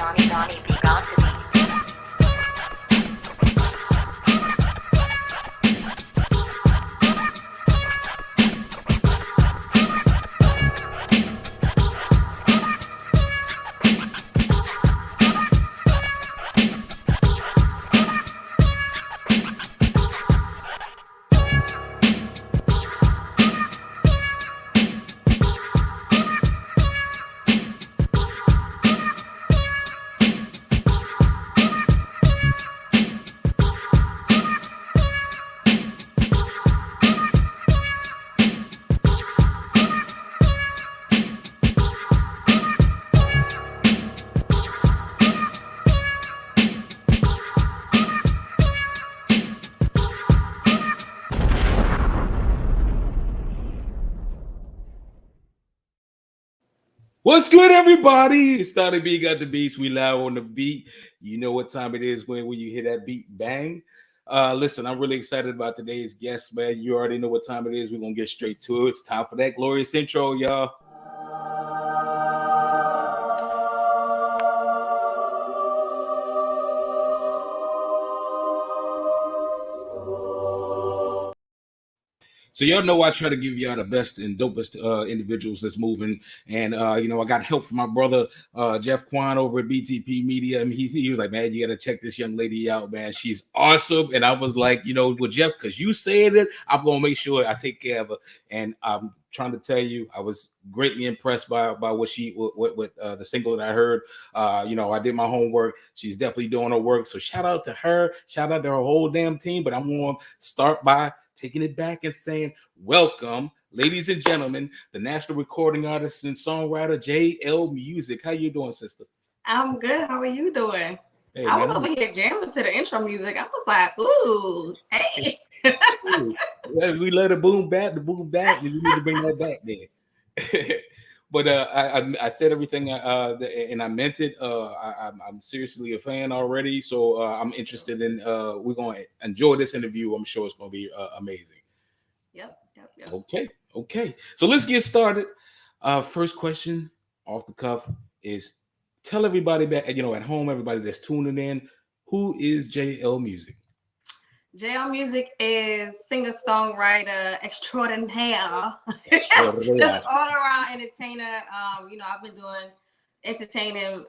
Donnie B got to be. What's good, everybody? It's Donnie B got the beats. We live on the beat. You know what time it is when you hear that beat bang. Listen, I'm really excited about today's guest, man. You already know what time it is. We're gonna get straight to it. It's time for that glorious intro, y'all. So y'all know I try to give y'all the best and dopest individuals that's moving. And, you know, I got help from my brother, Jeff Quan over at BTP Media. I mean, he was like, man, you got to check this young lady out, man. She's awesome. And I was like, you know, with Jeff, because you said it, I'm going to make sure I take care of her. And I'm trying to tell you, I was greatly impressed by what the single that I heard. You know, I did my homework. She's definitely doing her work. So shout out to her. Shout out to her whole damn team. But I'm going to start by taking it back and saying, welcome, ladies and gentlemen, the national recording artist and songwriter, jayellemusic. How you doing, sister? I'm good. How are you doing? Hey, I was over here jamming to the intro music. I was like, ooh, hey. We let it boom back. We need to bring that back there. But I said everything and I meant it. I'm seriously a fan already, so I'm interested in. We're going to enjoy this interview. I'm sure it's going to be amazing. Yep. Okay. So let's get started. First question off the cuff is: tell everybody back, you know, at home, everybody that's tuning in, who is jayellemusic? Jayellemusic is singer-songwriter extraordinaire, just all-around entertainer. You know, I've been doing entertaining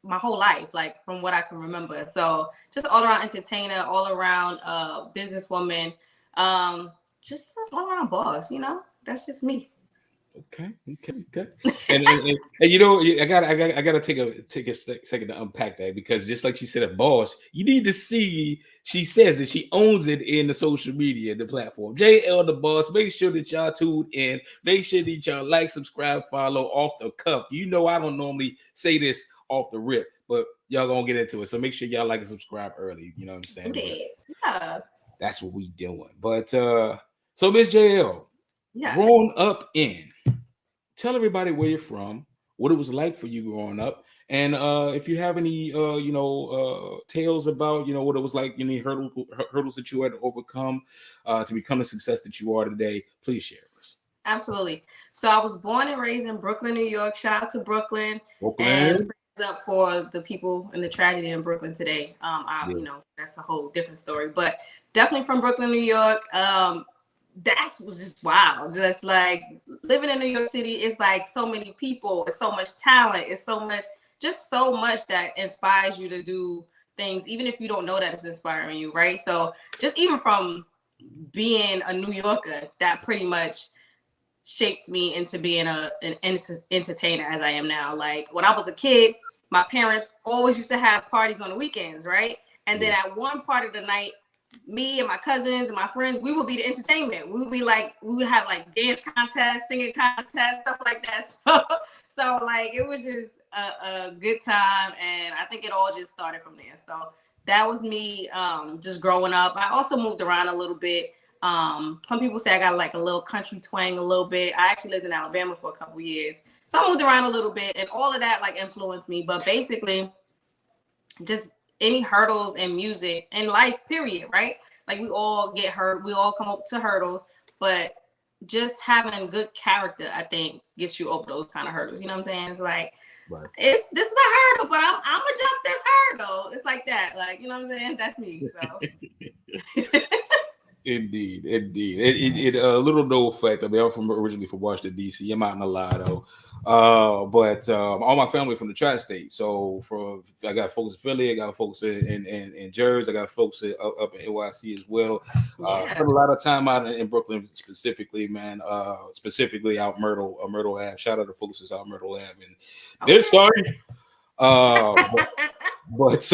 my whole life, like from what I can remember. So just all-around entertainer, all-around businesswoman, just all-around boss. You know, that's just me. Okay. And you know, I gotta take a second to unpack that, because just like she said, a boss, you need to see. She says that she owns it in the social media, the platform. JL the boss. Make sure that y'all tuned in. Make sure that y'all like, subscribe, follow off the cuff. You know, I don't normally say this off the rip, but y'all gonna get into it. So make sure y'all like and subscribe early. You know what I'm saying? Yeah. That's what we doing. But so Miss JL, yeah, grown up in. Tell everybody where you're from, what it was like for you growing up, and if you have any, tales about, you know, what it was like, any hurdles that you had to overcome to become the success that you are today. Please share with us. Absolutely. So I was born and raised in Brooklyn, New York. Shout out to Brooklyn. And prayers up for the people in the tragedy in Brooklyn today. You know, that's a whole different story, but definitely from Brooklyn, New York. That was just wild. Just like living in New York City, it's like so many people, it's so much talent, it's so much that inspires you to do things, even if you don't know that it's inspiring you, right? So just even from being a New Yorker, that pretty much shaped me into being an entertainer as I am now. Like when I was a kid, my parents always used to have parties on the weekends, right? And then at one part of the night, me and my cousins and my friends, we would be the entertainment. We would have like dance contests, singing contests, stuff like that. So like it was just a good time, and I think it all just started from there. So that was me just growing up. I also moved around a little bit. Some people say I got like a little country twang a little bit. I actually lived in Alabama for a couple of years. So I moved around a little bit, and all of that like influenced me. But basically just any hurdles in music and life, period, right? Like we all get hurt, we all come up to hurdles, but just having good character, I think, gets you over those kind of hurdles. You know what I'm saying? It's like This is a hurdle, but I'm gonna jump this hurdle. It's like that, like, you know what I'm saying? That's me. So Indeed. It a little no effect. I mean, I'm originally from Washington D.C. I'm out in the lie though, but all my family from the tri-state. So I got folks in Philly, I got folks in Jersey, I got folks up in NYC as well. Spent a lot of time out in Brooklyn specifically, man. Specifically out Myrtle Ave. Shout out to folks that's out Myrtle Ave and this story. But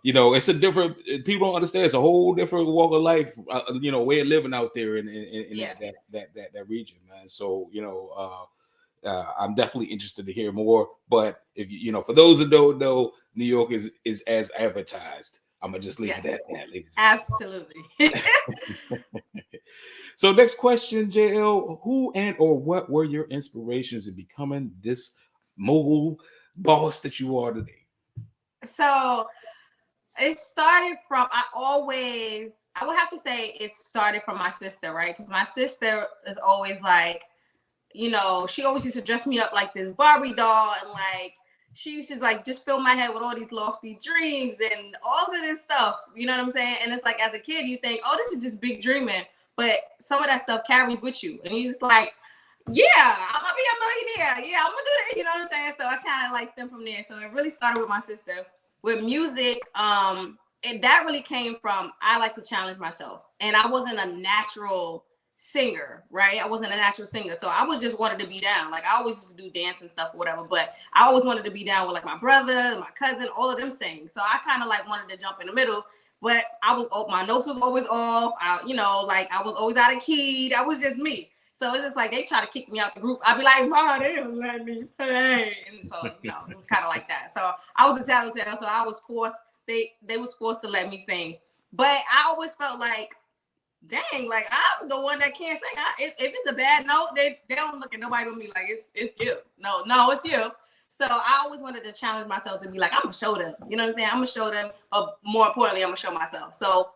you know, it's a different. People don't understand. It's a whole different walk of life. You know, way of living out there in that region, man. So you know, I'm definitely interested to hear more. But if you know, for those who don't know, New York is as advertised. I'm gonna just leave it at that. Absolutely. So next question, Jay Elle, who and or what were your inspirations in becoming this mogul boss that you are today? So it started from, I would have to say it started from my sister, right? Because my sister is always like, you know, she always used to dress me up like this Barbie doll, and like she used to like just fill my head with all these lofty dreams and all of this stuff. You know what I'm saying? And it's like, as a kid, you think, oh, this is just big dreaming, but some of that stuff carries with you, and you just like, yeah, I'm gonna be a millionaire. Yeah, I'm gonna do that. You know what I'm saying? So I kind of like stemmed from there. So it really started with my sister. With music, and that really came from, I like to challenge myself, and I wasn't a natural singer, right? I wasn't a natural singer, so I was just wanted to be down. Like I always used to do dance and stuff or whatever, but I always wanted to be down with like my brother, my cousin, all of them sing. So I kind of like wanted to jump in the middle, but my notes was always off. You know, like I was always out of key. That was just me. So it's just like they try to kick me out the group. I'd be like, Mom, they don't let me play. And so, you know, it was kind of like that. So I was a tattletale, so I was forced, they was forced to let me sing. But I always felt like, dang, like I'm the one that can't sing. If it's a bad note, they don't look at nobody but me like it's you. No, it's you. So I always wanted to challenge myself to be like, I'm gonna show them. You know what I'm saying? I'm gonna show them, but more importantly, I'm gonna show myself. So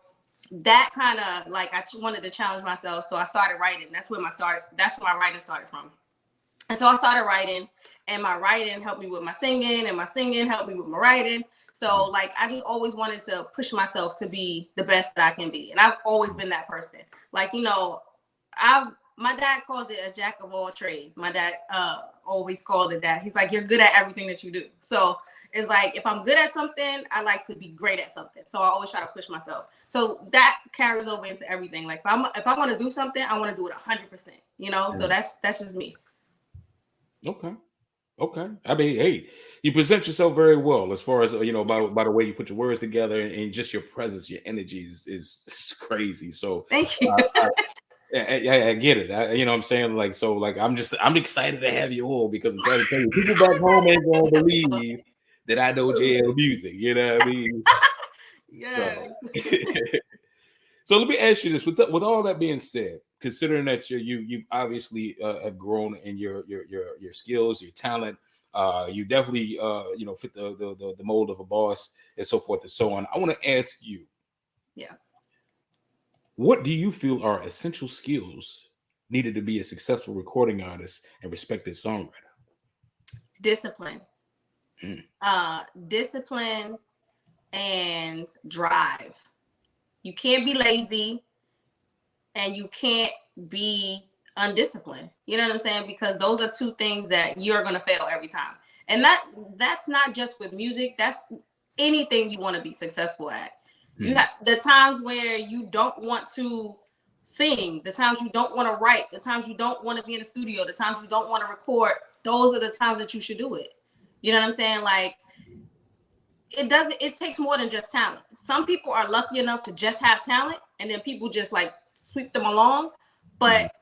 that kind of like, I wanted to challenge myself. So I started writing. That's where my writing started from. And so I started writing, and my writing helped me with my singing, and my singing helped me with my writing. So like, I just always wanted to push myself to be the best that I can be. And I've always been that person. Like, you know, my dad calls it a jack of all trades. My dad always called it that. He's like, you're good at everything that you do. So it's like, if I'm good at something, I like to be great at something. So I always try to push myself. So that carries over into everything. Like if I want to do something, I want to do it 100%, you know? So that's just me. Okay. I mean, hey, you present yourself very well as far as, you know, by the way you put your words together, and just your presence, your energy is crazy. So thank you. I get it. You know what I'm saying? Like, so like, I'm excited to have you all, because I'm trying to tell you, people back home ain't gonna believe that I know Jayellemusic. You know what I mean? Yes. So let me ask you this: with all that being said, considering that you obviously have grown in your skills, your talent, you definitely you know, fit the mold of a boss, and so forth and so on. I want to ask you, what do you feel are essential skills needed to be a successful recording artist and respected songwriter? Discipline. Discipline and drive. You can't be lazy, and you can't be undisciplined. You know what I'm saying? Because those are two things that you're going to fail every time. And that's not just with music. That's anything you want to be successful at. You have the times where you don't want to sing, the times you don't want to write, the times you don't want to be in the studio, the times you don't want to record. Those are the times that you should do it. You know what I'm saying? Like, it takes more than just talent. Some people are lucky enough to just have talent, and then people just like sweep them along. But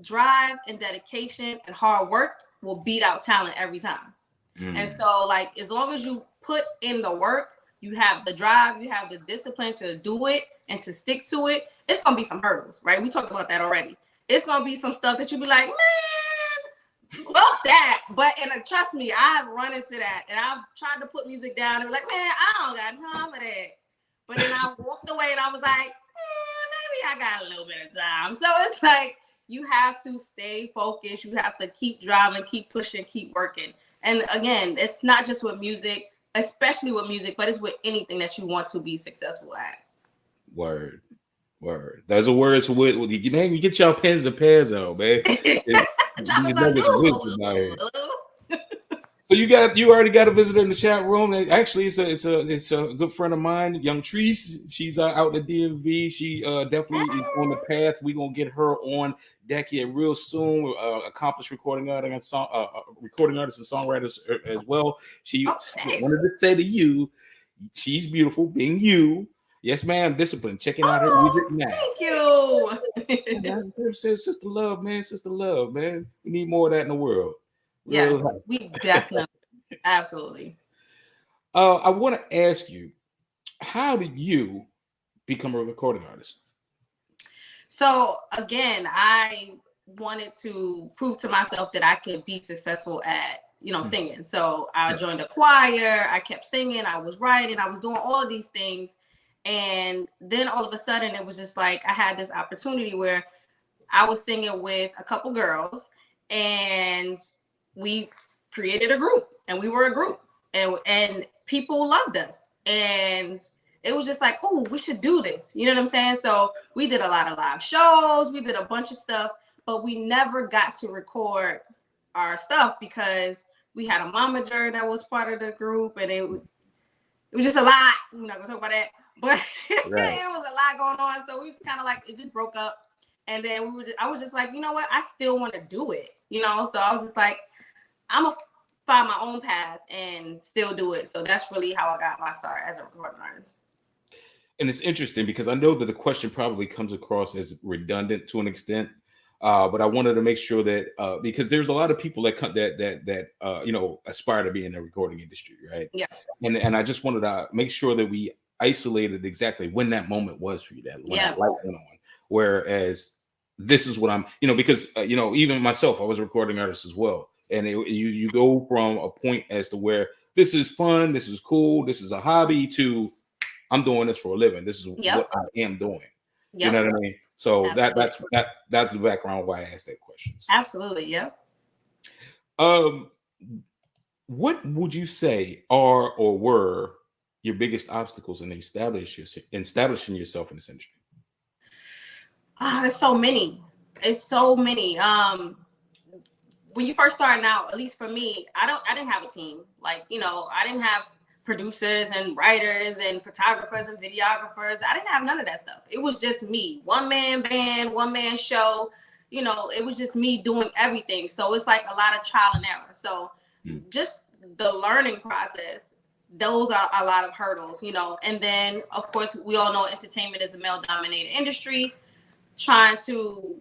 drive and dedication and hard work will beat out talent every time. And so like, as long as you put in the work, you have the drive, you have the discipline to do it and to stick to it, it's gonna be some hurdles, right? We talked about that already. It's gonna be some stuff that you'll be like, man, well, that. But trust me, I've run into that, and I've tried to put music down and be like, man, I don't got time for that. But then I walked away and I was like, maybe I got a little bit of time. So it's like, you have to stay focused. You have to keep driving, keep pushing, keep working. And again, it's not just with music, especially with music, but it's with anything that you want to be successful at. Word. Those are words for what man. You get y'all pens and pads out, man. These nuggets of wisdom out here. So you already got a visitor in the chat room. Actually, it's a good friend of mine, Young Treese. She's out in the DMV. She definitely is on the path. We're gonna get her on deck here real soon. Accomplished recording artist and songwriters as well. She wanted to say to you, she's beautiful, being you. Yes, ma'am. Discipline. Checking out her music now. Thank you. Sister love, man. Sister love, man. We need more of that in the world. Yes, we definitely, absolutely. I want to ask you, how did you become a recording artist? So again, I wanted to prove to myself that I could be successful at, singing. So I joined a choir. I kept singing. I was writing. I was doing all of these things. And then all of a sudden, it was just like I had this opportunity where I was singing with a couple girls, and we created a group, and we were a group, and people loved us, and it was just like, oh, we should do this. You know what I'm saying? So we did a lot of live shows, we did a bunch of stuff, but we never got to record our stuff because we had a momager that was part of the group, and it was just a lot. We're not gonna talk about that, but it was a lot going on. So we was kind of like, it just broke up. And then I was just like, you know what? I still want to do it, So I was just like, I'm gonna find my own path and still do it. So that's really how I got my start as a recording artist. And it's interesting because I know that the question probably comes across as redundant to an extent, but I wanted to make sure that because there's a lot of people that aspire to be in the recording industry, right? Yeah. And I just wanted to make sure that we isolated exactly when that moment was for you, that light went on. Whereas this is what I'm, because even myself, I was a recording artist as well. And you go from a point as to where this is fun, this is cool, this is a hobby, to I'm doing this for a living. This is what I am doing. You know what I mean? So that's the background why I asked that question. Absolutely, yep. What would you say are or were your biggest obstacles in establishing yourself in this industry? There's so many. It's so many. When you first starting out, at least for me, I didn't have a team. Like, I didn't have producers and writers and photographers and videographers. I didn't have none of that stuff. It was just me, one man band, one man show. It was just me doing everything. So it's like a lot of trial and error. So just the learning process, those are a lot of hurdles, And then, of course, we all know entertainment is a male-dominated industry. Trying to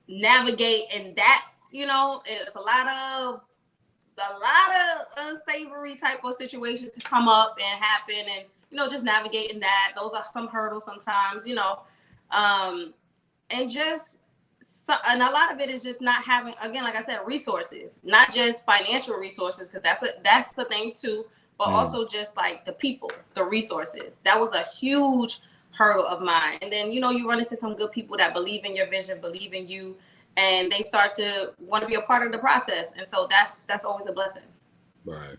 navigate in that, it's a lot of unsavory type of situations to come up and happen, and just navigating that. Those are some hurdles sometimes, and a lot of it is just not having, again, like I said, resources, not just financial resources, because that's a thing too, but also just like the people, the resources. That was a huge hurdle of mine. And then, you run into some good people that believe in your vision, believe in you, and they start to want to be a part of the process. And so that's always a blessing. Right.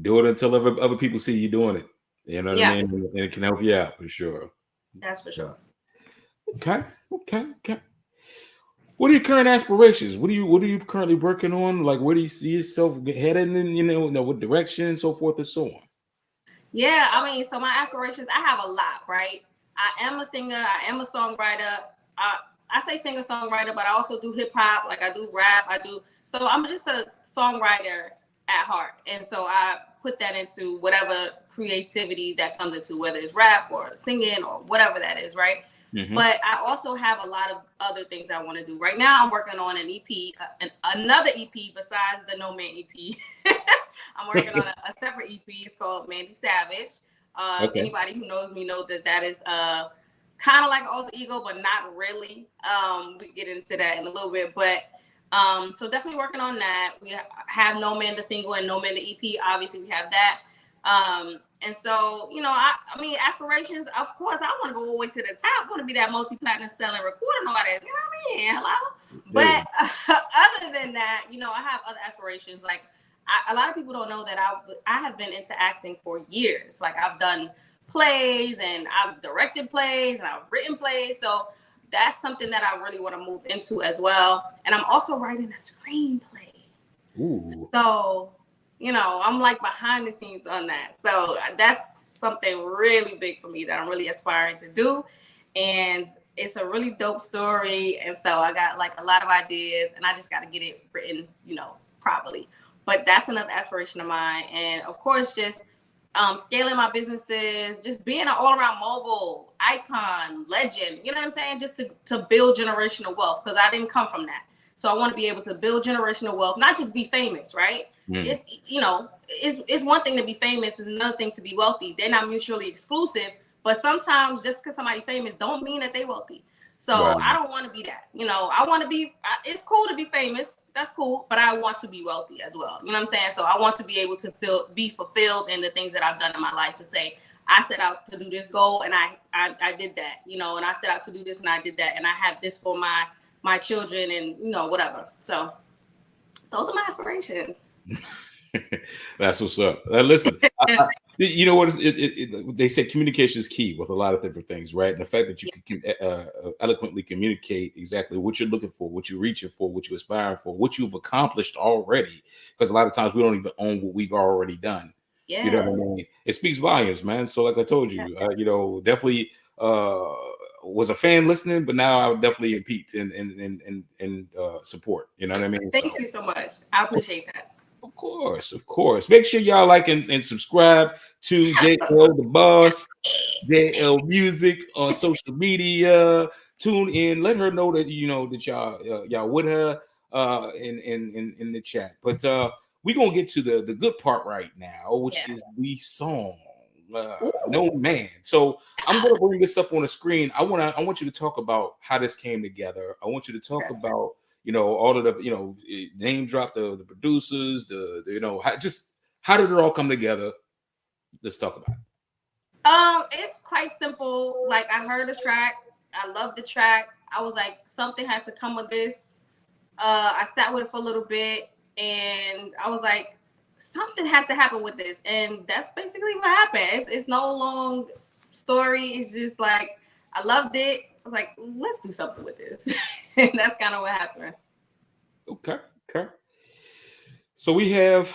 Do it until other people see you doing it. You know what I mean? And it can help you out for sure. That's for sure. Okay. What are your current aspirations? What are you currently working on? Like, where do you see yourself heading in, what direction, so forth and so on? Yeah, I mean, so my aspirations, I have a lot, right? I am a singer, I am a songwriter. I say singer-songwriter, but I also do hip-hop, like I do rap, so I'm just a songwriter at heart. And so I put that into whatever creativity that comes into, whether it's rap or singing or whatever that is, right? Mm-hmm. But I also have a lot of other things I want to do. Right now, I'm working on an EP, another EP besides the No Man EP. I'm working on a separate EP. It's called Mandy Savage. Anybody who knows me knows that is kind of like alter ego, but not really. We get into that in a little bit, but so definitely working on that. We have No Man the single and No Man the EP. Obviously, we have that. And so, I mean, aspirations, of course, I want to go into the top. I want to be that multi-platinum selling recording artist. You know what I mean? Hello? But other than that, you know, I have other aspirations. Like a lot of people don't know that I have been into acting for years. Like I've done plays and I've directed plays and I've written plays. So that's something that I really want to move into as well. And I'm also writing a screenplay. Ooh. So, you know, I'm like behind the scenes on that. So that's something really big for me that I'm really aspiring to do. And it's a really dope story. And so I got like a lot of ideas and I just got to get it written, you know, properly. But that's another aspiration of mine. And of course, just scaling my businesses, just being an all-around mogul, icon, legend, you know what I'm saying? Just to build generational wealth, because I didn't come from that. So I want to be able to build generational wealth, not just be famous, right? It's, you know, it's one thing to be famous, it's another thing to be wealthy. They're not mutually exclusive, but sometimes just because somebody's famous don't mean that they're wealthy. So I don't want to be that. You know, I want to be, it's cool to be famous. That's cool. But I want to be wealthy as well. You know what I'm saying? So I want to be able to be fulfilled in the things that I've done in my life, to say, I set out to do this goal and I did that, you know, and I set out to do this and I did that. And I have this for my children and, you know, whatever. So those are my aspirations. That's what's up. Listen, you know what? They say communication is key with a lot of different things, right? And the fact that you can eloquently communicate exactly what you're looking for, what you're reaching for, what you're aspiring for, what you've accomplished already. Because a lot of times we don't even own what we've already done. Yeah. You know what I mean? It speaks volumes, man. So like I told you, you know, definitely was a fan listening, but now I would definitely impeach and support. You know what I mean? Thank you so much. I appreciate that. Of course. Make sure y'all like and subscribe to Jay Elle the Boss, jayellemusic on social media. Tune in. Let her know that you know that y'all with her in the chat. But we're gonna get to the good part right now, which is the song. No Man. So I'm gonna bring this up on the screen. I want you to talk about how this came together. I want you to talk about, you know, all of the, you know, name drop the producers, the you know, how did it all come together? Let's talk about it. It's quite simple. Like I heard the track, I loved the track. I was like, something has to come with this. I sat with it for a little bit and I was like, something has to happen with this. And that's basically what happened. It's no long story. It's just like, I loved it. I was like, let's do something with this. And that's kind of what happened. Okay. So we have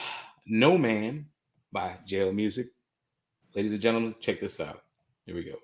No Man by jayellemusic. Ladies and gentlemen, check this out. Here we go.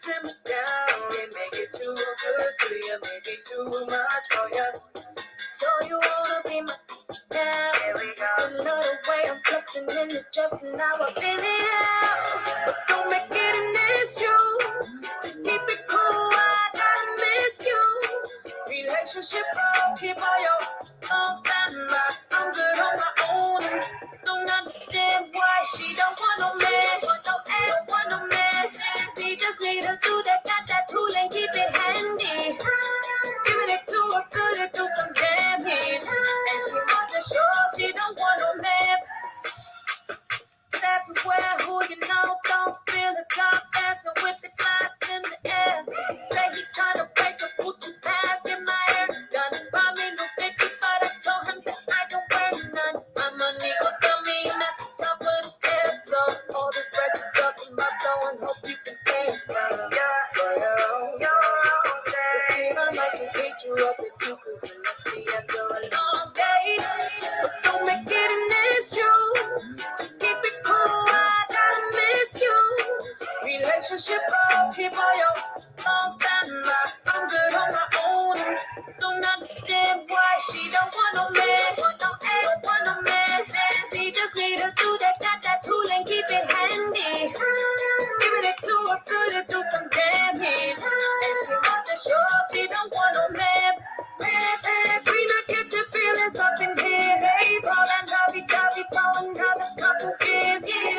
Simmer down and make it too good to you, maybe too much for you. So you wanna be my now? Here we go. You know the way I'm flexing in this dress and now I'm in it out. But don't make it an issue. Just keep it cool. I gotta miss you. Relationship love, keep all your on standby. I'm good on my own. And don't understand why she don't want no man. Don't want no man. We just need to do that, got that tool and keep it handy. Giving it to her good to do some damage. And she wasn't sure she don't want no man. Everywhere who you know don't feel the top dancing with the glass in the air. He say he tryna break the Gucci pants, get my hair done. Buy me no Vicky, but I told him that I don't wear none. My money go tell me I'm at the top of the stairs. So all this bread you talking about, don't hope you can stay some. I might just hit you up if you could connect me after a long day. But don't make it an issue. Just keep it cool. I gotta miss you. Relationship love, keep all your on standby. I'm good on my own. Don't understand why she don't want no man. Want no man. We just need to do that, got that tool and keep it handy. Giving it to her good to do some damage. And she wasn't sure she don't want no man. Green, I get your feelings up in here. Hey, Paul and Dobby, calling out a couple kids. Yeah,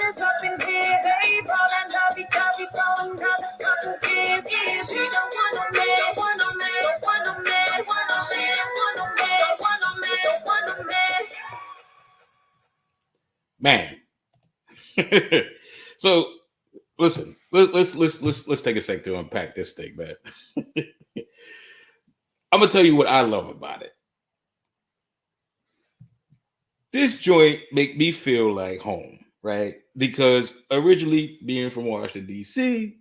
is up in here. Say ball and Dobby, Dobby, ball another couple kids. She don't want no man, don't want no man, don't want no man, don't want no man, don't want no man, don't want no man, don't want no man. Man. So listen, let's take a sec to unpack this thing, man. I'm gonna tell you what I love about it. This joint make me feel like home, right? Because originally being from Washington, D.C.,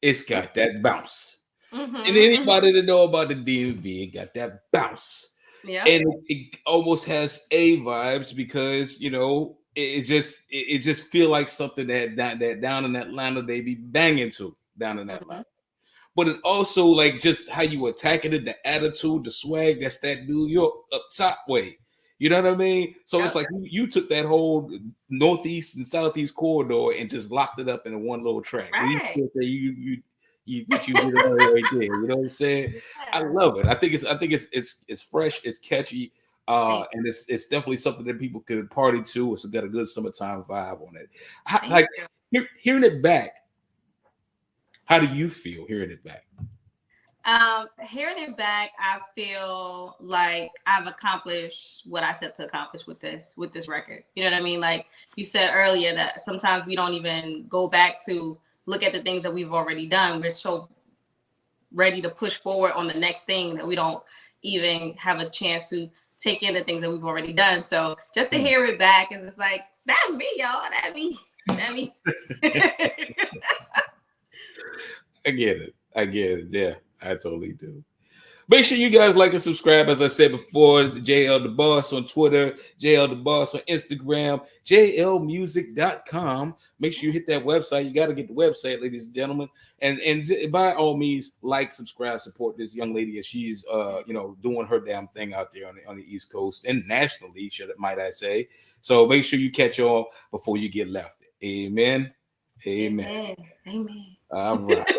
it's got that bounce. And anybody that know about the DMV, it got that bounce. Yeah. And it almost has A vibes because, you know, it just feel like something that down in Atlanta they be banging to down in Atlanta. But it also like just how you attacking it, the attitude, the swag, that's that New York up top way. You know what I mean? So it's like you took that whole northeast and southeast corridor and just locked it up in one little track. Right. You did it right there. You know what I'm saying? Yeah. I love it. I think it's fresh, it's catchy, and it's definitely something that people could party to. It's got a good summertime vibe on it. Hearing it back. How do you feel hearing it back? Hearing it back, I feel like I've accomplished what I set to accomplish with this record. You know what I mean? Like you said earlier, that sometimes we don't even go back to look at the things that we've already done. We're so ready to push forward on the next thing that we don't even have a chance to take in the things that we've already done. So just to hear it back is just like, that's me, y'all. That me. I get it. Yeah, I totally do. Make sure you guys like and subscribe. As I said before, Jay Elle the Boss on Twitter, Jay Elle the Boss on Instagram, jayellemusic.com. Make sure you hit that website. You got to get the website, ladies and gentlemen. And by all means, like, subscribe, support this young lady as she's doing her damn thing out there on the East Coast and nationally, might I say. So make sure you catch on before you get left. Amen. All right.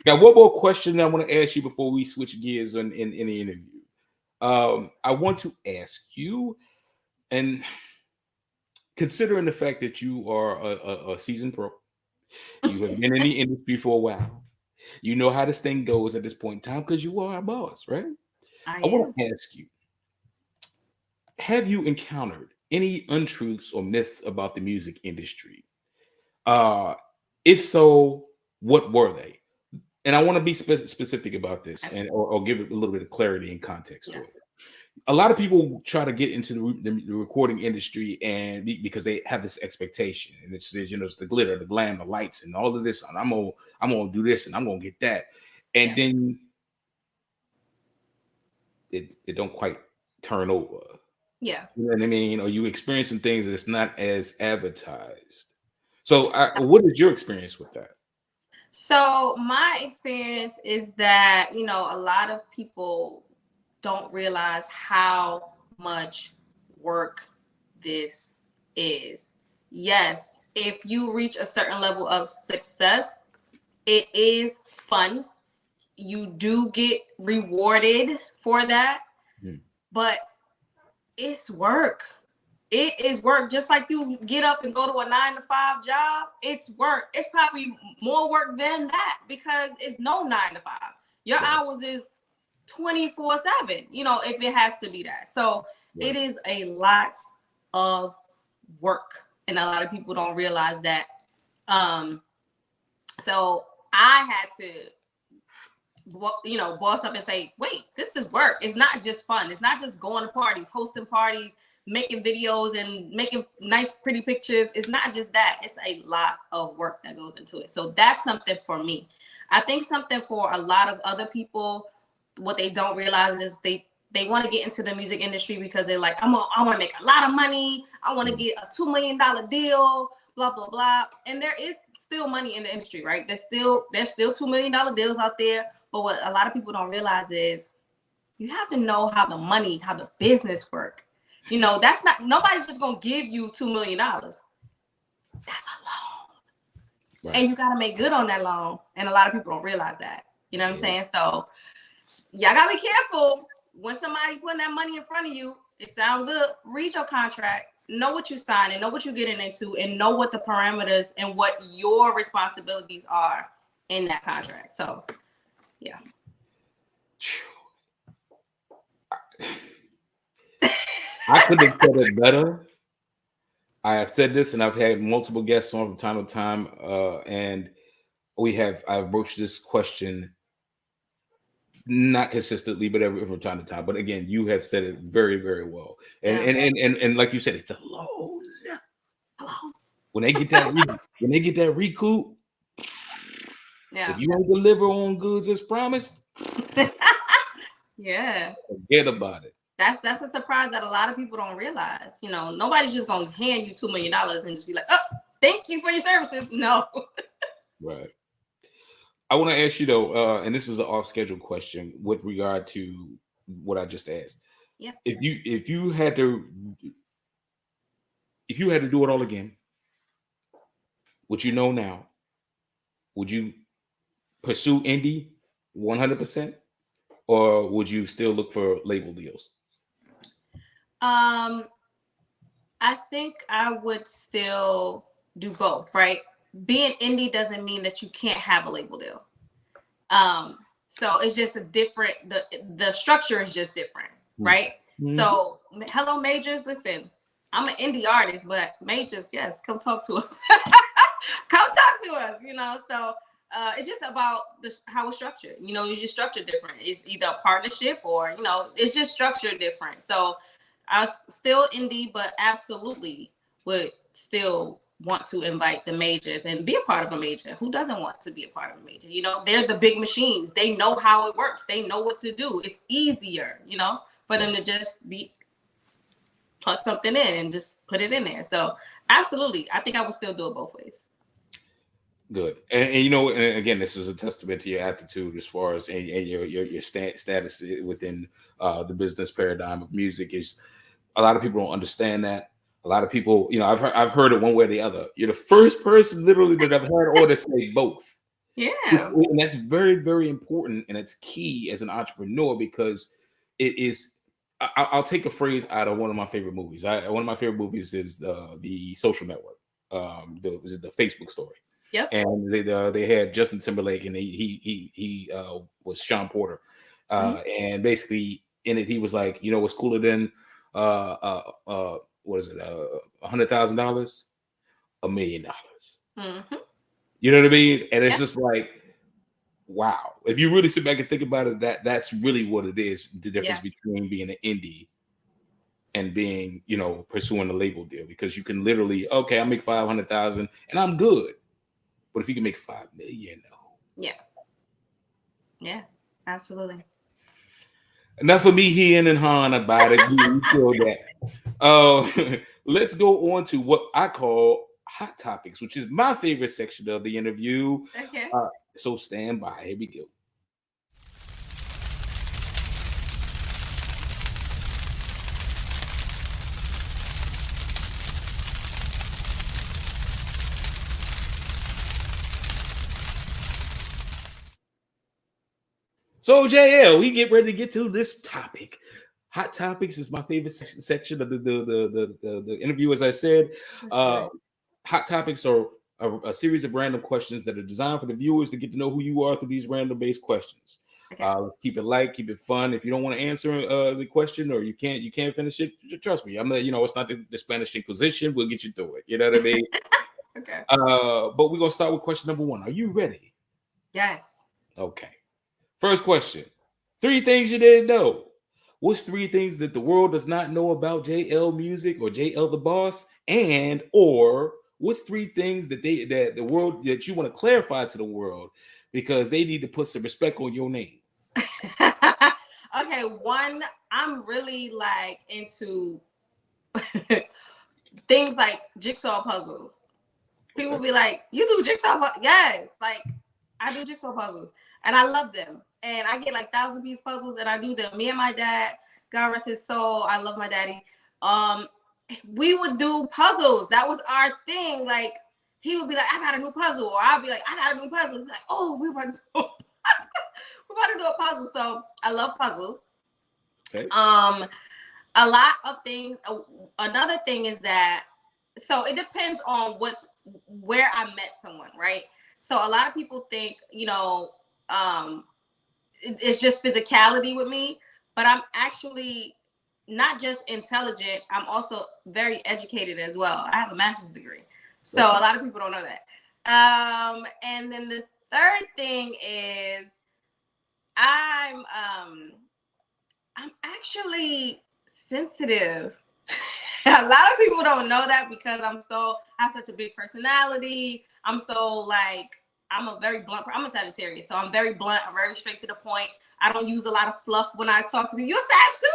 Got one more question I want to ask you before we switch gears in the interview. I want to ask you, and considering the fact that you are a seasoned pro, you have been in the industry for a while, you know how this thing goes at this point in time because you are our boss, right? I want to ask you, have you encountered any untruths or myths about the music industry? If so, what were they? And I want to be specific about this or give it a little bit of clarity and context to it. A lot of people try to get into the recording industry and because they have this expectation, and it's it's the glitter, the glam, the lights, and all of this. And I'm gonna do this, and I'm gonna get that, and then it don't quite turn over. Yeah, you know what I mean. Or you experience some things that's not as advertised. So, what is your experience with that? So my experience is that, a lot of people don't realize how much work this is. Yes, if you reach a certain level of success, it is fun. You do get rewarded for that, but it's work. It is work. Just like you get up and go to a 9-to-5 job, it's work. It's probably more work than that because it's no 9-to-5. Your hours is 24/7, if it has to be that. So it is a lot of work. And a lot of people don't realize that. So I had to, boss up and say, wait, this is work. It's not just fun. It's not just going to parties, hosting parties, making videos and making nice, pretty pictures. It's not just that. It's a lot of work that goes into it. So that's something for me. I think something for a lot of other people, what they don't realize is they want to get into the music industry because they're like, I want to make a lot of money. I want to get a $2 million deal, blah, blah, blah. And there is still money in the industry, right? There's still $2 million deals out there. But what a lot of people don't realize is you have to know how the business work. That's not, nobody's just going to give you $2 million. That's a loan. Right. And you got to make good on that loan. And a lot of people don't realize that. You know what I'm saying? So y'all got to be careful when somebody putting that money in front of you. It sounds good. Read your contract. know what you sign and know what you're getting into and know what the parameters and what your responsibilities are in that contract. So, yeah. I could have said it better. I have said this, and I've had multiple guests on from time to time, and I've broached this question not consistently, but from time to time. But again, you have said it very, very well, and like you said, it's a loan. When they get that recoup, if you don't deliver on goods as promised, yeah, forget about it. That's a surprise that a lot of people don't realize. You know, nobody's just gonna hand you $2 million and just be like, "Oh, thank you for your services." No. Right. I want to ask you though, and this is an off-schedule question with regard to what I just asked. Yeah. If you had to do it all again, what you know now, would you pursue indie 100%, or would you still look for label deals? I think I would still do both, right? Being indie doesn't mean that you can't have a label deal. So it's just a different, the structure is just different, right? Mm-hmm. So hello majors, listen, I'm an indie artist, but majors, yes, come talk to us. Come talk to us, you know. So it's just about how it's structured. You know, it's just structured different. It's either a partnership or, you know, it's just structured different. So I was still indie, but absolutely would still want to invite the majors and be a part of a major. Who doesn't want to be a part of a major? You know, they're the big machines. They know how it works. They know what to do. It's easier, you know, for them to just plug something in and just put it in there. So absolutely, I think I would still do it both ways. Good. And you know, and again, this is a testament to your aptitude as far as and your status within the business paradigm of music. Is a lot of people don't understand that. A lot of people, you know, I've heard it one way or the other. You're the first person literally that I've heard or to say both. Yeah. And that's very, very important. And it's key as an entrepreneur because it is, I'll take a phrase out of one of my favorite movies. One of my favorite movies is the Social Network. The Facebook story. Yep. And they had Justin Timberlake and he was Sean Porter. And basically in it, he was like, you know, what's cooler than what is it? $100,000, $1 million. Mm-hmm. You know what I mean? And it's just like, wow. If you really sit back and think about it, that's really what it is. The difference between being an indie and being, you know, pursuing a label deal, because you can literally, okay, I'll make 500,000 and I'm good. But if you can make 5 million, yeah, absolutely. Enough of me heeing and hawing about it. You feel that. Let's go on to what I call hot topics, which is my favorite section of the interview. Okay. So stand by. Here we go. So Jay Elle, we get ready to get to this topic. Hot topics is my favorite section of the interview. As I said, hot topics are a series of random questions that are designed for the viewers to get to know who you are through these random based questions. Okay. Keep it light, keep it fun. If you don't want to answer the question or you can't finish it, trust me, I'm not. You know, it's not the Spanish Inquisition. We'll get you through it. You know what I mean? Okay. But we're gonna start with question number 1. Are you ready? Yes. Okay. First question: 3 things you didn't know. What's 3 things that the world does not know about jayellemusic or Jay Elle the boss? And or what's 3 things that the world that you want to clarify to the world because they need to put some respect on your name? Okay, 1, I'm really like into things like jigsaw puzzles. People be like, "You do jigsaw puzzles?" Yes, like I do jigsaw puzzles. And I love them. And I get like 1,000-piece puzzles and I do them. Me and my dad, God rest his soul, I love my daddy. We would do puzzles. That was our thing. Like, he would be like, "I got a new puzzle." Or I'll be like, "I got a new puzzle." He'd be like, "Oh, we're about to do a puzzle." We're about to do a puzzle. So I love puzzles. Okay. a lot of things. Another thing is that, so it depends on where I met someone, right? So a lot of people think, it's just physicality with me, but I'm actually not just intelligent. I'm also very educated as well. I have a master's degree. So a lot of people don't know that. And then the third thing is I'm actually sensitive. A lot of people don't know that because I have such a big personality. I'm a very blunt. I'm a Sagittarius, so I'm very blunt. I'm very straight to the point. I don't use a lot of fluff when I talk to people. You're Sag too.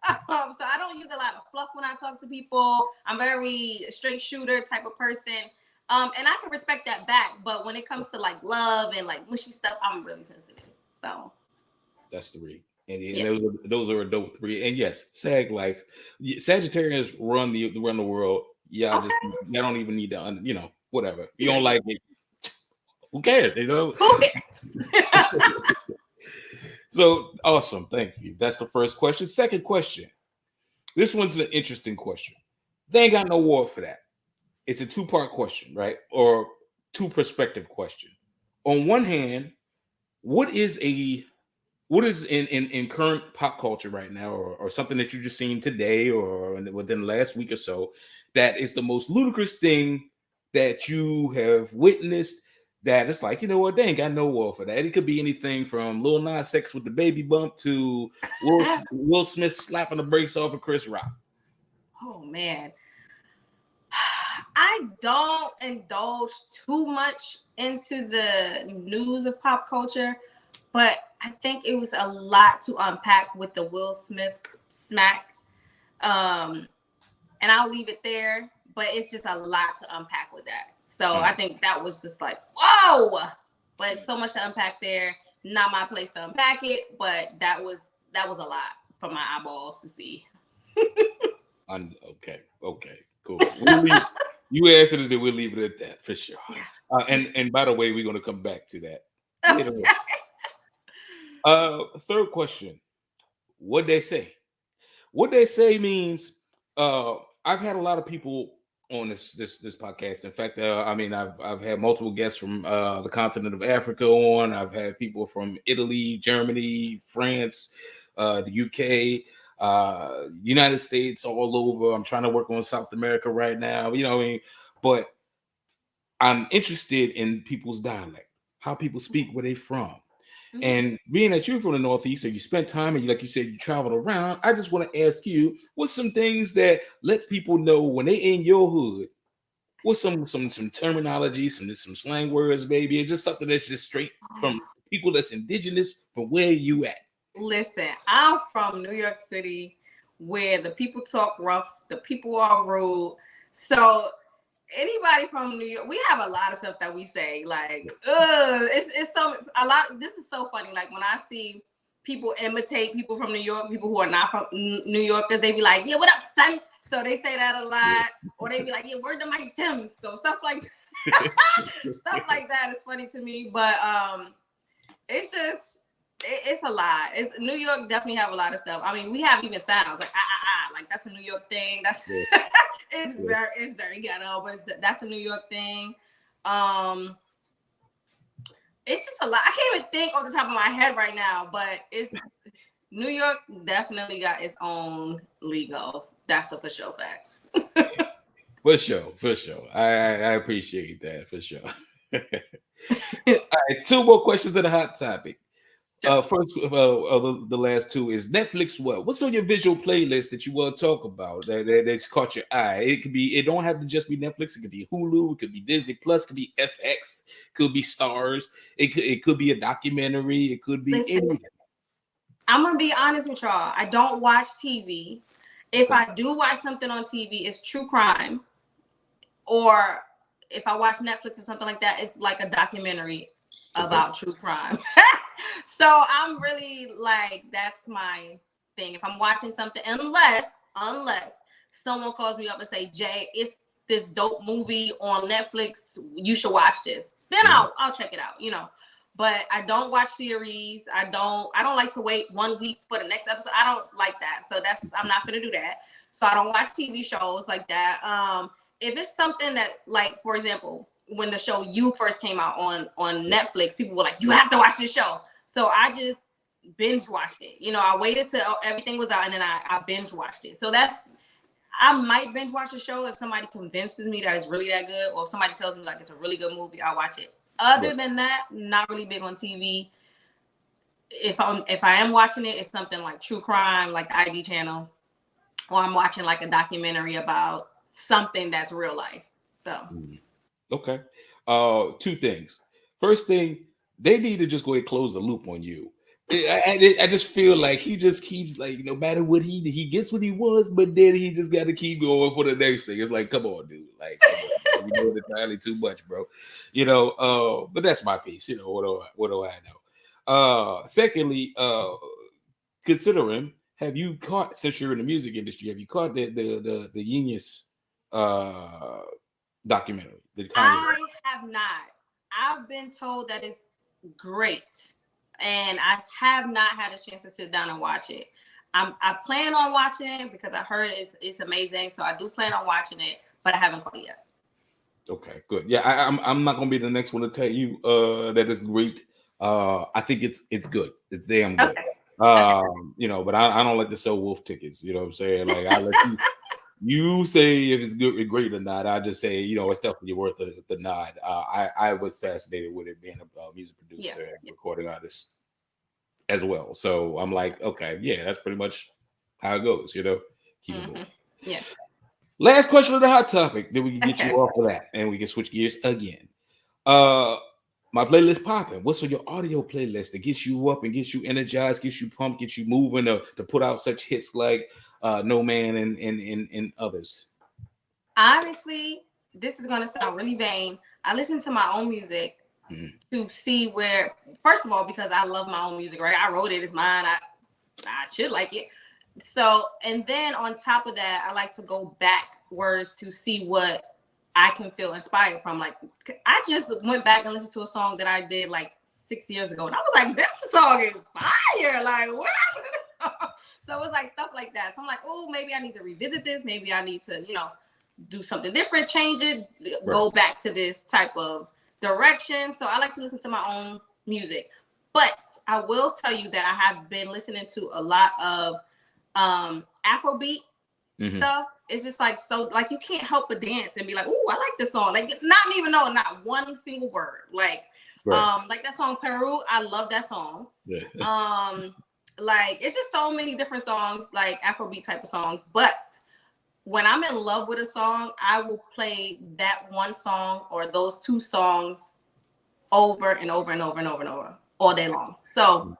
So I don't use a lot of fluff when I talk to people. I'm very straight shooter type of person. And I can respect that back. But when it comes to like love and like mushy stuff, I'm really sensitive. So that's 3. And those are a dope 3. And yes, Sag life. Sagittarians run the world. Y'all don't even need to whatever. You don't like it. Who cares? Who cares? So awesome. Thank you. That's the first question. Second question. This one's an interesting question. They ain't got no war for that. It's a 2-part question, right? Or 2-perspective question. On one hand, what is in current pop culture right now, or something that you just seen today or within the last week or so, that is the most ludicrous thing that you have witnessed, that it's like, you know what, they ain't got no war for that. It could be anything from Lil Nas X with the baby bump to Will Smith slapping the brakes off of Chris Rock. Oh man, I don't indulge too much into the news of pop culture, but I think it was a lot to unpack with the Will Smith smack. And I'll leave it there, but it's just a lot to unpack with that. So I think that was just like, whoa, but so much to unpack there. Not my place to unpack it, but that was a lot for my eyeballs to see. Okay, cool. You answered it, and we'll leave it at that for sure. Yeah. And by the way, we're going to come back to that. Third question. What they say? What they say means. I've had a lot of people on this podcast. In fact, I've had multiple guests from the continent of Africa on. I've had people from Italy, Germany, France, the UK, United States, all over. I'm trying to work on South America right now. But I'm interested in people's dialect, how people speak, where they from. Mm-hmm. And being that you're from the Northeast, so you spent time and like you said, you traveled around. I just want to ask you, what's some things that lets people know when they in your hood? What's some terminology, some slang words, baby, and just something that's just straight from people that's indigenous from where you at? Listen, I'm from New York City, where the people talk rough, the people are rude. So anybody from New York, we have a lot of stuff that we say, like, it's so a lot. This is so funny. Like when I see people imitate people from New York, people who are not from New Yorkers, they be like, yeah, what up, son? So they say that a lot, or they be like, yeah, word to Mike Timms. So stuff like stuff like that is funny to me. But it's just it's a lot. New York definitely have a lot of stuff. I mean, we have even sounds like like that's a New York thing. That's it's very ghetto, but that's a New York thing. It's just a lot. I can't even think off the top of my head right now, but it's New York definitely got its own lingo. That's a for sure fact. For sure. I appreciate that for sure. All right, 2 more questions of the hot topic. First, the last 2 is Netflix. What's on your visual playlist that you want to talk about that's caught your eye? It don't have to just be Netflix. It could be Hulu. It could be Disney Plus. It could be FX. It could be Stars. It could be a documentary. It could be anything. I'm gonna be honest with y'all. I don't watch TV. If I do watch something on TV, it's true crime, or if I watch Netflix or something like that, it's like a documentary about true crime. So I'm really like, that's my thing. If I'm watching something, unless someone calls me up and say, Jay, it's this dope movie on Netflix, you should watch this, then I'll check it out, but I don't watch series. I don't like to wait 1 week for the next episode. I don't like that. So I'm not gonna do that. So I don't watch TV shows like that. If it's something that, like, for example, when the show You first came out on Netflix, people were like, you have to watch this show. So I just binge watched it. You know, I waited till everything was out and then I binge watched it. So I might binge watch a show if somebody convinces me that it's really that good, or if somebody tells me like it's a really good movie, I'll watch it. Other than that, not really big on TV. If I am watching it, it's something like true crime, like the ID channel, or I'm watching like a documentary about something that's real life. So okay. 2 things. First thing, they need to just go ahead and close the loop on You. I just feel like he just keeps, like, no matter what he gets what he wants, but then he just got to keep going for the next thing. It's like, come on, dude, like, you know, it's entirely too much, bro. You know, but that's my piece. You know, what do I know? Secondly, considering, have you caught, since you're in the music industry, have you caught the Genius documentary? I have not. I've been told that it's great, and I have not had a chance to sit down and watch it. I plan on watching it because I heard it's amazing. So I do plan on watching it, but I haven't caught it yet. Okay, good. Yeah, I'm not gonna be the next one to tell you that it's great. I think it's good. It's damn good. Okay. You know, but I don't like to sell wolf tickets. You know what I'm saying? Like, I let you say if it's good or great or not. I just say, you know, it's definitely worth the nod. I was fascinated with it being a music producer and recording artist as well. So I'm like, okay, yeah, that's pretty much how it goes. You know, keep it moving. Yeah. Last question of the hot topic. Then we can get you off of that, and we can switch gears again. My playlist popping. What's on your audio playlist that gets you up and gets you energized, gets you pumped, gets you moving to put out such hits like No Man and others? Honestly, this is gonna sound really vain. I listen to my own music to see where, first of all, because I love my own music, right? I wrote it, it's mine. I should like it. So, and then on top of that, I like to go backwards to see what I can feel inspired from. Like, I just went back and listened to a song that I did like 6 years ago, and I was like, this song is fire. Like, what happened to this song? So it was like stuff like that. So I'm like, oh, maybe I need to revisit this. Maybe I need to, you know, do something different, change it, go back to this type of direction. So I like to listen to my own music. But I will tell you that I have been listening to a lot of Afrobeat stuff. It's just like, so like you can't help but dance and be like, oh, I like this song. Like, not even know not one single word. Like like that song Peru, I love that song. Like, it's just so many different songs, like Afrobeat type of songs. But when I'm in love with a song, I will play that one song or those 2 songs over and over and over and over and over all day long. So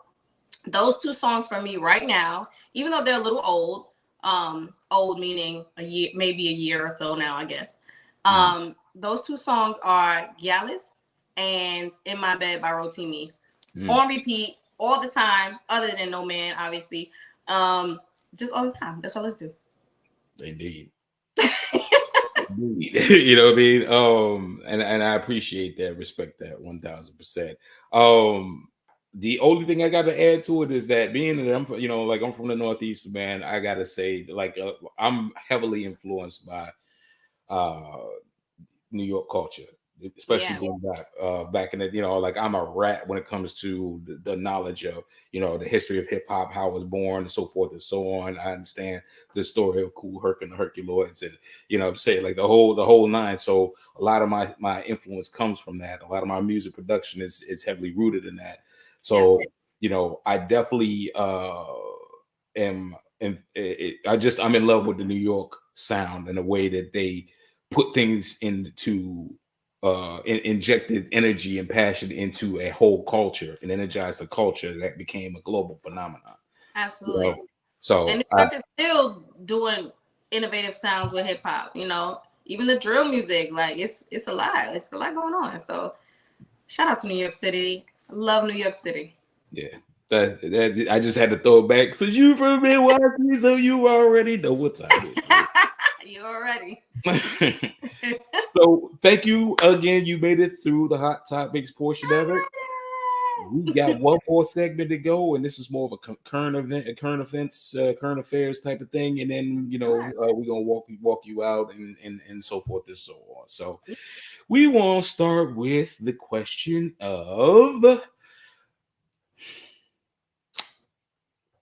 those 2 songs for me right now, even though they're a little old, old meaning a year, maybe a year or so now, I guess. Those 2 songs are Gallus and In My Bed by Rotimi. On repeat all the time, other than No Man, obviously. Just all the time. That's all I do. Indeed. Indeed. You know what I mean? And I appreciate that, respect that 1000%. The only thing I got to add to it is that being that I'm, you know, like I'm from the Northeast, man, I got to say, like, I'm heavily influenced by New York culture, especially going back in the, you know, like I'm a rat when it comes to the knowledge of, you know, the history of hip hop, how it was born and so forth and so on. I understand the story of Kool Herc and the Herculoids and, you know, say like the whole nine. So a lot of my influence comes from that. A lot of my music production is heavily rooted in that. So, you know, I definitely I'm in love with the New York sound and the way that they put things into injected energy and passion into a whole culture and energized a culture that became a global phenomenon. Absolutely. You know? So and New York is still doing innovative sounds with hip hop, you know, even the drill music, like it's a lot. It's a lot going on. So shout out to New York City. I love New York City. Yeah. That I just had to throw it back. So you from NYC, so you already know what time it is. You already. So thank you again. You made it through the hot topics portion of it. We got one more segment to go, and this is more of a current affairs type of thing. And then we're gonna walk you out and so forth and so on. So we want to start with the question of.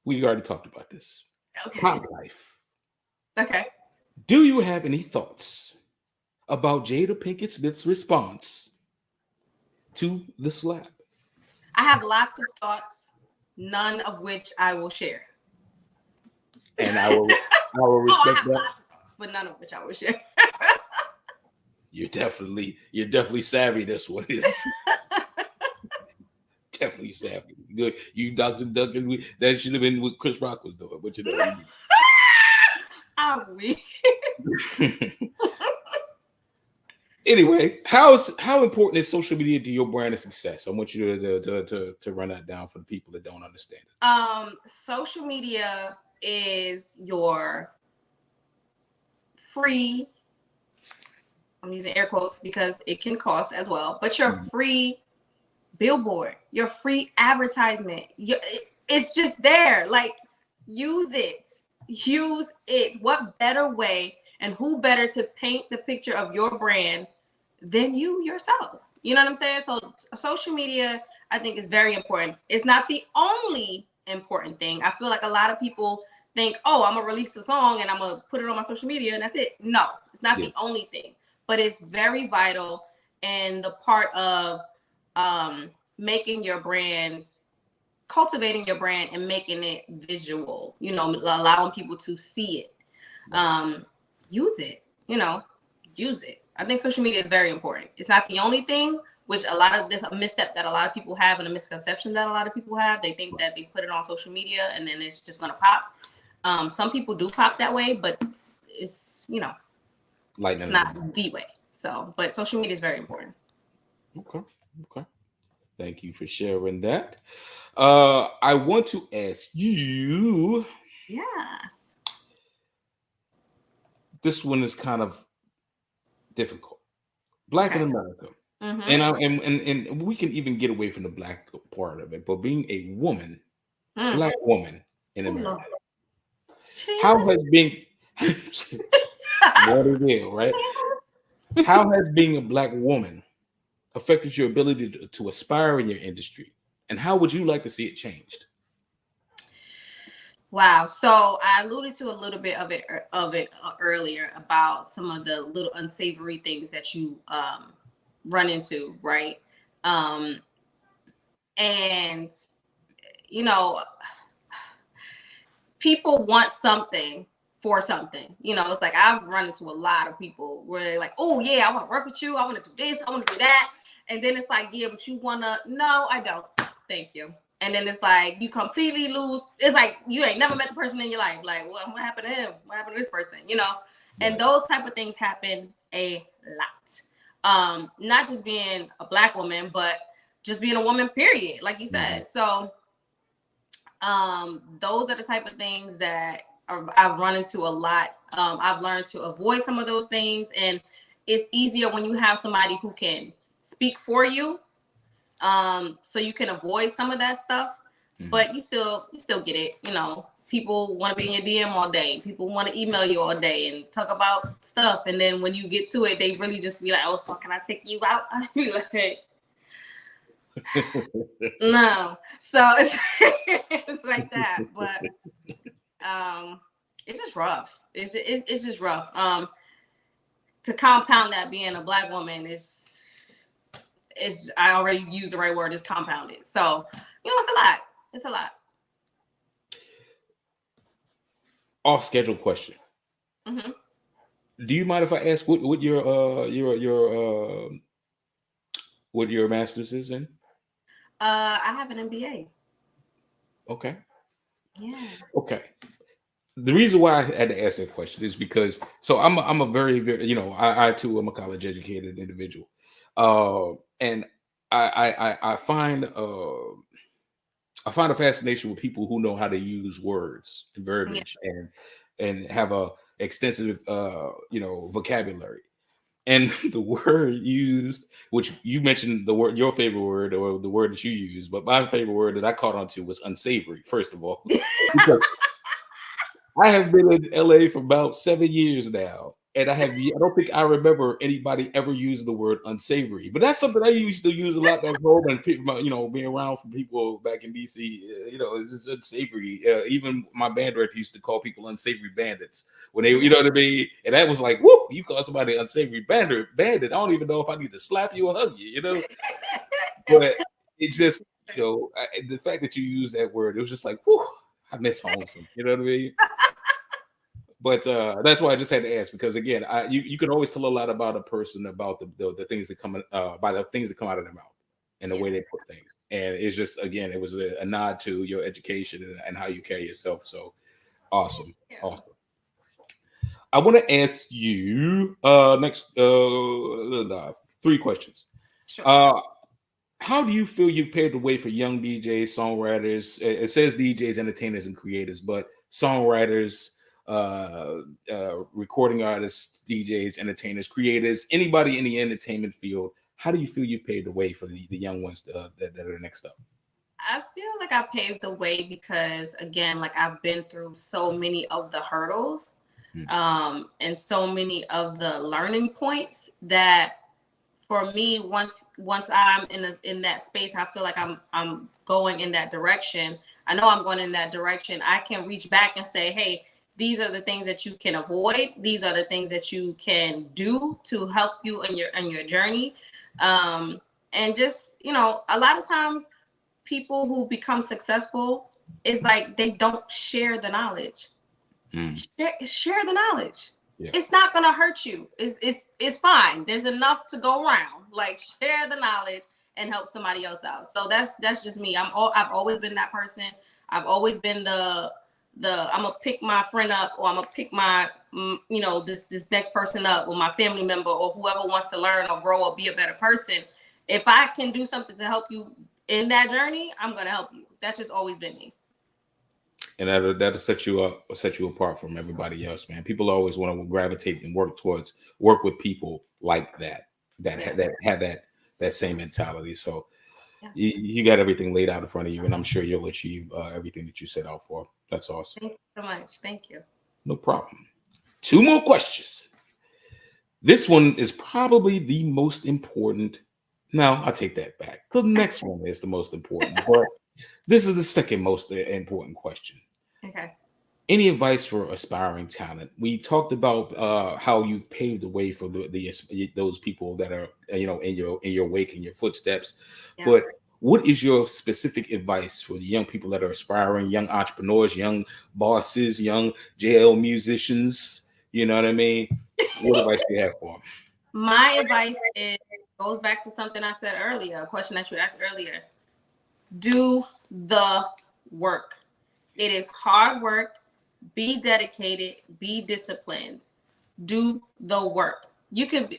We already talked about this. Okay. Pop life. Okay. Do you have any thoughts about Jada Pinkett Smith's response to the slap? I have lots of thoughts, none of which I will share. And I will respect I have that. lots of thoughts, but none of which I will share. You're definitely savvy. This one is definitely savvy. Good. You Dr. Duncan, that should have been what Chris Rock was doing, but I'm weak. Anyway, how important is social media to your brand and success? I want you to run that down for the people that don't understand it. Social media is your free, I'm using air quotes because it can cost as well, but your free billboard, your free advertisement. It's just there. Like, use it. What better way and who better to paint the picture of your brand than you yourself? You know what I'm saying? So social media, I think, is very important. It's not the only important thing. I feel like a lot of people think, oh, I'm gonna release a song and I'm gonna put it on my social media and that's it. No, it's not the only thing, but it's very vital in the part of making your brand, cultivating your brand and making it visual, allowing people to see it. Use it, use it. I think social media is very important. It's not the only thing, which a lot of this a misstep that a lot of people have and a misconception that a lot of people have. They think that they put it on social media and then it's just gonna pop. Some people do pop that way, but it's it's not the way. So, but social media is very important. Okay. Thank you for sharing that. I want to ask you. Yes. This one is kind of difficult. Black in America. And we can even get away from the black part of it, but being a woman, black woman in America, how has being what it is, right? How has being a black woman affected your ability to aspire in your industry, and how would you like to see it changed? Wow. So I alluded to a little bit of it earlier about some of the little unsavory things that you run into, right? And people want something for something. It's like I've run into a lot of people where they're like, oh yeah, I want to work with you, I want to do this, I want to do that. And then it's like, yeah, but you wanna, no, I don't. Thank you. And then it's like you completely lose. It's like you ain't never met the person in your life. Like, well, what happened to him? What happened to this person? And those type of things happen a lot. Not just being a black woman, but just being a woman, period, like you said. So those are the type of things that I've run into a lot. I've learned to avoid some of those things, and it's easier when you have somebody who can speak for you, so you can avoid some of that stuff. But you still get it. People want to be in your DM all day. People want to email you all day and talk about stuff, and then when you get to it, they really just be like, "Oh, so can I take you out?" I be like, hey. No. So it's like that, but it's just rough. It's just rough. To compound that, being a black woman is I already used the right word, is compounded. So it's a lot. Off schedule question. Do you mind if I ask what your master's is in? I have an MBA. Okay. Yeah. Okay. The reason why I had to ask that question is because I'm a very, very, I too am a college educated individual, and I find a fascination with people who know how to use words and verbiage and have a extensive vocabulary. And the word used, which you mentioned the word, your favorite word, or the word that you use, but my favorite word that I caught on to was unsavory, first of all. Because I have been in LA for about 7 years now, and I don't think I remember anybody ever using the word unsavory. But that's something I used to use a lot back home, and people, being around from people back in DC, it's just unsavory. Even my band director used to call people unsavory bandits when they, you know what I mean? And that was like, whoo, you call somebody unsavory bandit. I don't even know if I need to slap you or hug you, But it just, the fact that you use that word, it was just like, whoo, I miss home. You know what I mean? But that's why I just had to ask, because again, you can always tell a lot about a person about the things that come by the things that come out of their mouth and the way they put things. And it's just, again, it was a nod to your education and how you carry yourself. So awesome. Awesome. I want to ask you next 3 questions. Sure. How do you feel you've paved the way for young DJs, songwriters? It says DJs, entertainers, and creators, but songwriters, recording artists, DJs, entertainers, creatives, anybody in the entertainment field. How do you feel you've paved the way for the young ones that are next up? I feel like I paved the way because, again, like I've been through so many of the hurdles, and so many of the learning points that, for me, once I'm in that space, I feel like I'm going in that direction. I know I'm going in that direction. I can reach back and say, hey, these are the things that you can avoid. These are the things that you can do to help you in your journey. And just, a lot of times people who become successful, it's like they don't share the knowledge. Share the knowledge. Yeah. It's not gonna hurt you. It's fine. There's enough to go around. Like, share the knowledge and help somebody else out. So that's just me. I've always been that person. I've always been the I'm gonna pick my friend up, or I'm gonna pick my this next person up, or my family member, or whoever wants to learn or grow or be a better person. If I can do something to help you in that journey, I'm gonna help you. That's just always been me. And that'll set you apart from everybody else, man. People always want to gravitate and work with people like that have that same mentality. So you got everything laid out in front of you, and I'm sure you'll achieve everything that you set out for. That's awesome. Thank you so much. Thank you. No problem. 2 more questions. This one is probably the most important. No, I'll take that back. The next one is the most important, but this is the second most important question. Okay. Any advice for aspiring talent? We talked about how you've paved the way for those people that are in your wake, in your footsteps. Yeah. But what is your specific advice for the young people that are aspiring, young entrepreneurs, young bosses, young JL musicians? You know what I mean? What advice do you have for them? My advice goes back to something I said earlier, a question that you asked earlier. Do the work. It is hard work. Be dedicated. Be disciplined. Do the work. You can be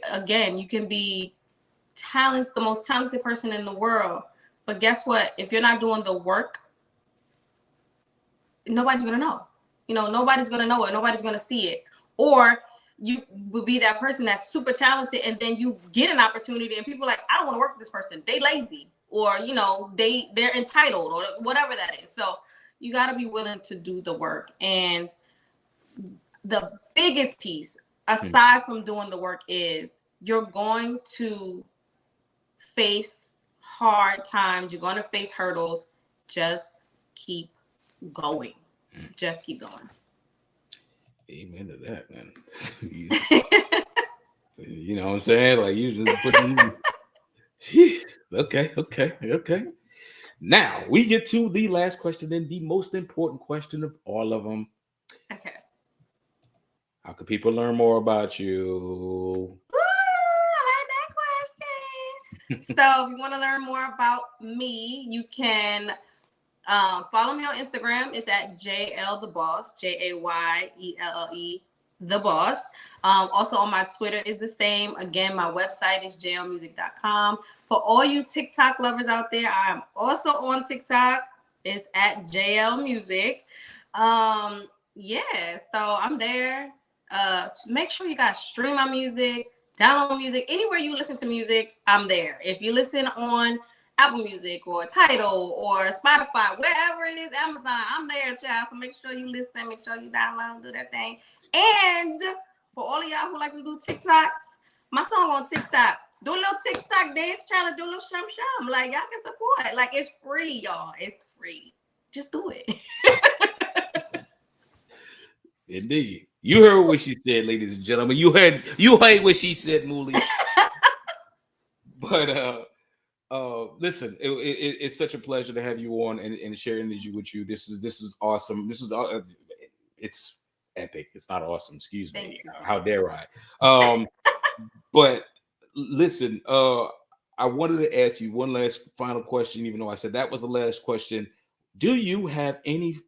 the most talented person in the world, but guess what? If you're not doing the work, nobody's gonna know. Nobody's gonna know it. Nobody's gonna see it. Or you will be that person that's super talented, and then you get an opportunity, and people are like, I don't want to work with this person. They lazy, or they're entitled, or whatever that is. So you got to be willing to do the work. And the biggest piece, aside from doing the work, is you're going to face hard times. You're going to face hurdles. Just keep going. Just keep going. Amen to that, man. You know what I'm saying? Like, you just put Jeez. Okay. Now we get to the last question, and the most important question of all of them. Okay. How can people learn more about you? Ooh, I like that question. So if you want to learn more about me, you can follow me on Instagram. It's at Jayelle the Boss, JayelleE the Boss. Also on my Twitter is the same. Again, my website is jayellemusic.com. For all you TikTok lovers out there, I'm also on TikTok. It's at jayellemusic. So I'm there. Make sure you guys stream my music, download music. Anywhere you listen to music, I'm there. If you listen on Apple Music or Tidal or Spotify, wherever it is, Amazon, I'm there, child. So make sure you listen, make sure you download, do that thing. And for all of y'all who like to do TikToks, my song on TikTok, do a little TikTok dance challenge, do a little shum. Like, y'all can support. Like, it's free, y'all. It's free. Just do it. Indeed. You heard what she said, ladies and gentlemen. You heard what she said, Mooly. But listen, it's such a pleasure to have you on and share energy with you. This is awesome. It's epic. It's not awesome. Excuse me. How dare I? But listen, I wanted to ask you one last final question, even though I said that was the last question. Do you have any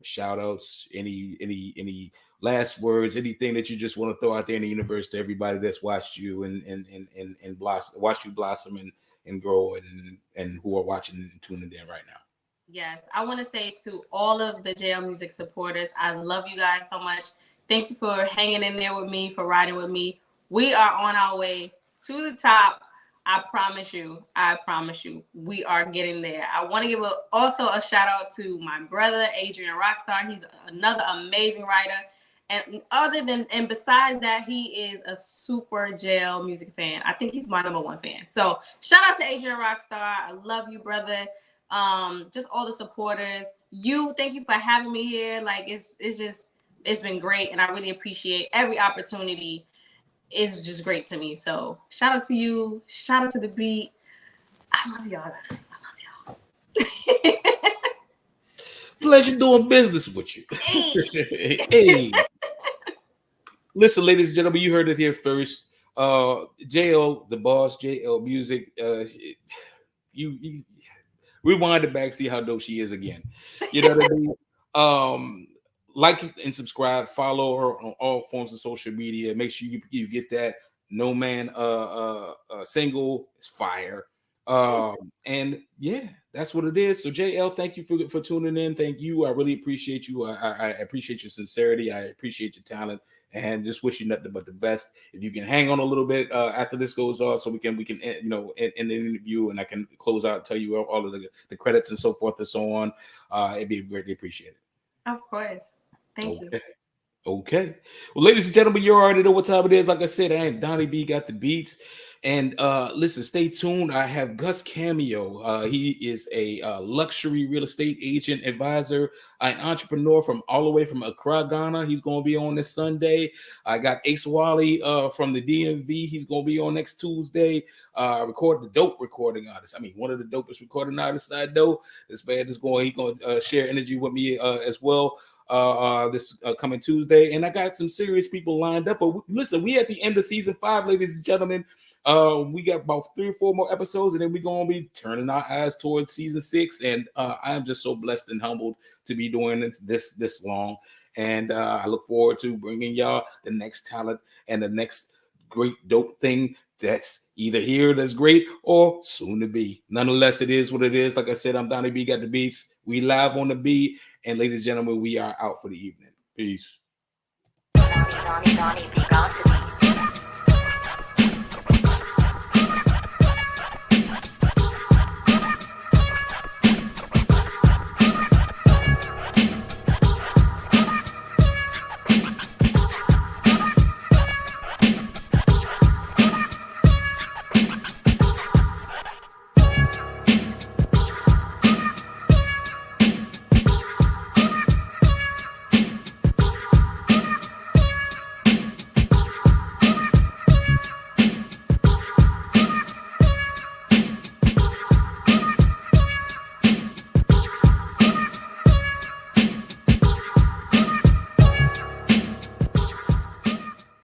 shout outs, any last words, anything that you just want to throw out there in the universe to everybody that's watched you and blossom, watch you blossom and grow and who are watching and tuning in right now? Yes, I want to say to all of the JL Music supporters, I love you guys so much. Thank you for hanging in there with me, for riding with me. We are on our way to the top. I promise you, we are getting there. I want to give also a shout out to my brother, Adrian Rockstar. He's another amazing writer. And besides that, he is a super JL Music fan. I think he's my #1 fan. So shout out to Adrian Rockstar. I love you, brother. Just all the supporters. Thank you for having me here. Like it's been great, and I really appreciate every opportunity. It's just great to me. So shout out to you. Shout out to the beat. I love y'all. Pleasure doing business with you. Hey. Listen, ladies and gentlemen, you heard it here first. Jay Elle, the boss, jayellemusic. You rewind it back, see how dope she is again. You know what I mean? Like and subscribe, follow her on all forms of social media. Make sure you get that No Man single. It's fire. And yeah, that's what it is. So Jay Elle, thank you for tuning in. Thank you. I really appreciate you. I appreciate your sincerity. I appreciate your talent, and just wish you nothing but the best. If you can hang on a little bit after this goes off, so we can end the interview, and I can close out and tell you all of the credits and so forth and so on. It'd be greatly appreciated. Of course. Thank you. Okay. Well, ladies and gentlemen, you already know what time it is. Like I said, I am Donnie B, got the beats. And listen, stay tuned. I have Gus Cameo. He is a luxury real estate agent, advisor, an entrepreneur from all the way from Accra, Ghana. He's going to be on this Sunday. I got Ace Wally from the DMV. He's going to be on next Tuesday. Record the dope recording artist. I mean, one of the dopest recording artists I know. This man is going to share energy with me as well. This coming Tuesday, and I got some serious people lined up. But listen, we at the end of season 5, ladies and gentlemen. We got about 3 or 4 more episodes, and then we're gonna be turning our eyes towards season 6. And I am just so blessed and humbled to be doing this long. And I look forward to bringing y'all the next talent and the next great dope thing that's either here that's great or soon to be. Nonetheless, it is what it is. Like I said, I'm Donnie B, got the beats. We live on the beat. And ladies and gentlemen, we are out for the evening. Peace.